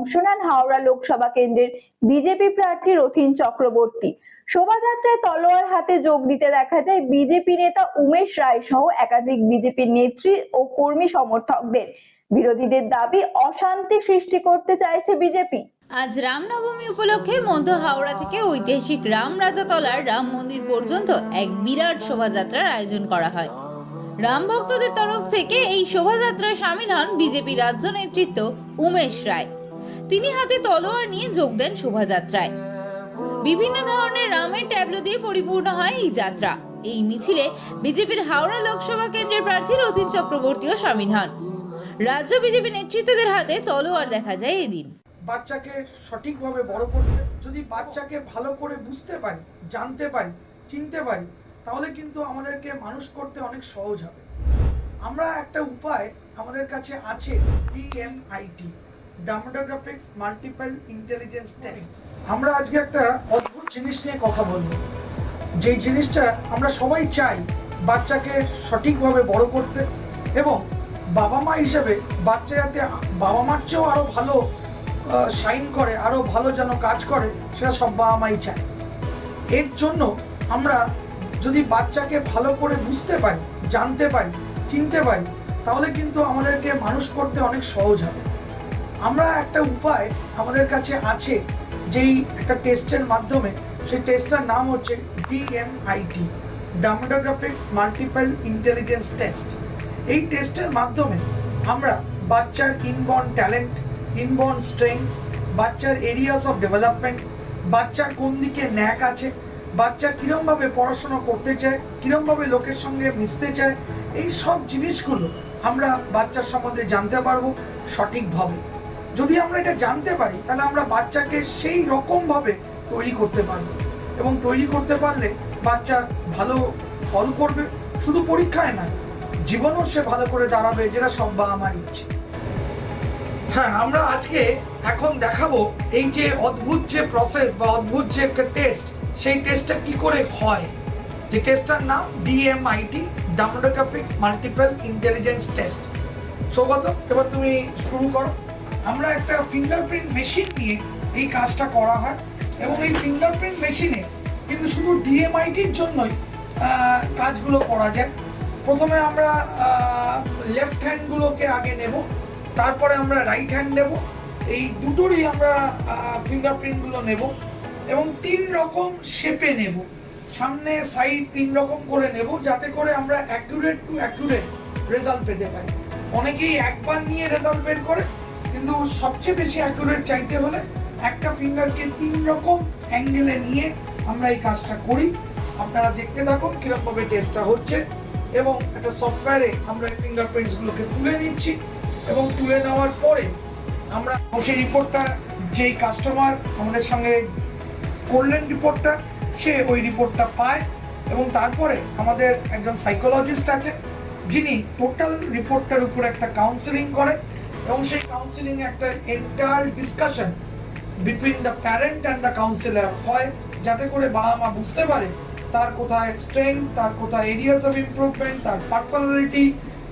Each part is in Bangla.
অংশ নেন হাওড়া লোকসভা কেন্দ্রের বিজেপি প্রার্থী রথীন চক্রবর্তী। শোভাযাত্রায় তলোয়ার হাতে যোগ দিতে দেখা যায় বিজেপি নেতা উমেশ রায় সহ একাধিক বিজেপি নেত্রী ও কর্মী সমর্থকদের। বিরোধীদের দাবি, অশান্তি সৃষ্টি করতে চাইছে বিজেপি। আজ রামনবমী উপলক্ষে মধ্য হাওড়া থেকে ঐতিহাসিক রামরাজাতলার রাম মন্দির পর্যন্ত এক বিরাট শোভাযাত্রার আয়োজন করা হয়। রাম ভক্তদের তরফ থেকে এই শোভাযাত্রায় সামিল হন বিজেপি রাজ্য নেতৃত্ব উমেশ রায়। তিনি হাতে তলোয়ার নিয়ে যোগ দেন শোভাযাত্রায়। বিভিন্ন ধরনের রামের ট্যাবলো দিয়ে পরিপূর্ণ হয় এই যাত্রা। এই মিছিলে বিজেপির হাওড়া লোকসভা কেন্দ্রের প্রার্থী রথীন চক্রবর্তীও সামিল হন। রাজ্য বিজেপি নেতৃত্বদের হাতে তলোয়ার দেখা যায় এদিন। বাচ্চাকে সঠিকভাবে বড় করতে, যদি বাচ্চাকে ভালো করে বুঝতে পারি, জানতে পারি, চিনতে পারি, তাহলে কিন্তু আমাদেরকে মানুষ করতে অনেক সহজ হবে। আমরা একটা উপায় আমাদের কাছে আছে, DMIT, demographics multiple intelligence test. আমরা আজকে একটা অদ্ভুত জিনিস নিয়ে কথা বলবো, যে জিনিসটা আমরা সবাই চাই বাচ্চাকে সঠিকভাবে বড় করতে, এবং বাবা মা হিসেবে বাচ্চা যাতে বাবা মার চেয়েও আরও ভালো শাইন করে, আরও ভালো যেন কাজ করে, সেটা সব বাবা মাই চায়। এর জন্য আমরা যদি বাচ্চাকে ভালো করে বুঝতে পারি, জানতে পারি, চিনতে পারি, তাহলে কিন্তু আমাদেরকে মানুষ করতে অনেক সহজ হবে। আমরা একটা উপায় আমাদের কাছে আছে, যেই একটা টেস্টের মাধ্যমে, সেই টেস্টটার নাম হচ্ছে DMIT, demographics multiple intelligence test. এই টেস্টের মাধ্যমে আমরা বাচ্চার ইনবর্ন ট্যালেন্ট, ইনবর্ন স্ট্রেংথস, বাচ্চার এরিয়াস অফ ডেভেলপমেন্ট, বাচ্চার কোন দিকে ন্যাক আছে, বাচ্চা কীরমভাবে পড়াশোনা করতে চায়, কীরমভাবে লোকের সঙ্গে মিশতে চায়, এই সব জিনিসগুলো আমরা বাচ্চার সম্বন্ধে জানতে পারবো সঠিকভাবে। যদি আমরা এটা জানতে পারি, তাহলে আমরা বাচ্চাকে সেই রকমভাবে তৈরি করতে পারবো, এবং তৈরি করতে পারলে বাচ্চা ভালো ফল করবে, শুধু পরীক্ষায় না, জীবনও সে ভালো করে দাঁড়াবে, যেটা সব বাবা মার ইচ্ছে। হ্যাঁ, আমরা আজকে এখন দেখাবো এই যে অদ্ভুত যে প্রসেস বা অদ্ভুত যে একটা টেস্ট, সেই টেস্টটা কি করে হয়। যে টেস্টটার নাম DMIT, demographics multiple intelligence test. Saugata, এবার তুমি শুরু করো। আমরা একটা ফিঙ্গারপ্রিন্ট মেশিন নিয়ে এই কাজটা করা হয়, এবং এই ফিঙ্গারপ্রিন্ট মেশিনে কিন্তু শুধু DMITর জন্যই কাজগুলো করা যায়। প্রথমে আমরা লেফট হ্যান্ডগুলোকে আগে নেব, তারপরে আমরা রাইট হ্যান্ড নেব। এই দুটোরই আমরা ফিঙ্গারপ্রিন্টগুলো নেব, এবং 3 রকম শেপে নেব, সামনে সাইড 3 রকম করে নেব, যাতে করে আমরা অ্যাকুরেট টু অ্যাকুরেট রেজাল্ট পেতে পারি। অনেকেই একবার নিয়ে রেজাল্ট বের করে, কিন্তু সবচেয়ে বেশি অ্যাকুরেট চাইতে হলে একটা ফিঙ্গারকে 3 রকম অ্যাঙ্গেলে নিয়ে আমরা এই কাজটা করি। আপনারা দেখতে থাকুন কীরকমভাবে টেস্টটা হচ্ছে, এবং একটা সফটওয়্যারে আমরা এই ফিঙ্গারপ্রিন্টসগুলোকে তুলে নিচ্ছি, এবং তুলে নেওয়ার পরে আমরা সেই রিপোর্টটা, যেই কাস্টমার আমাদের সঙ্গে করলেন রিপোর্টটা, সে ওই রিপোর্টটা পায়, এবং তারপরে আমাদের একজন সাইকোলজিস্ট আছে, যিনি টোটাল রিপোর্টটার উপর একটা কাউন্সেলিং করে, এবং সেই কাউন্সেলিংয়ে একটা entire discussion between the parent and the councillor হয়, যাতে করে বাবা মা বুঝতে পারে তার কোথায় স্ট্রেংথ, তার কোথায় এরিয়াস অফ ইমপ্রুভমেন্ট, তার পার্সোনালিটি,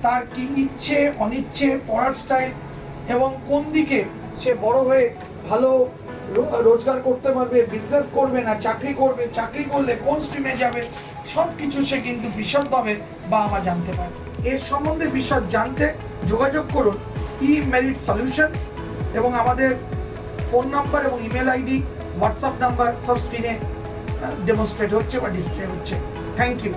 তার কি ইচ্ছে অনিচ্ছে, পড়ার স্টাইল, এবং কোন দিকে সে বড় হয়ে ভালো রোজগার করতে পারবে, বিজনেস করবে না চাকরি করবে, চাকরি করলে কোন স্ট্রিমে যাবে, সব কিছু সে কিন্তু বিশদভাবে বাবা মা জানতে পারে। এর সম্বন্ধে বিশদ জানতে যোগাযোগ করুন eMerit Solutions, এবং আমাদের ফোন নাম্বার এবং ইমেল আইডি, হোয়াটসঅ্যাপ নাম্বার সব স্ক্রিনে ডেমনস্ট্রেট হচ্ছে বা ডিসপ্লে হচ্ছে। Thank you.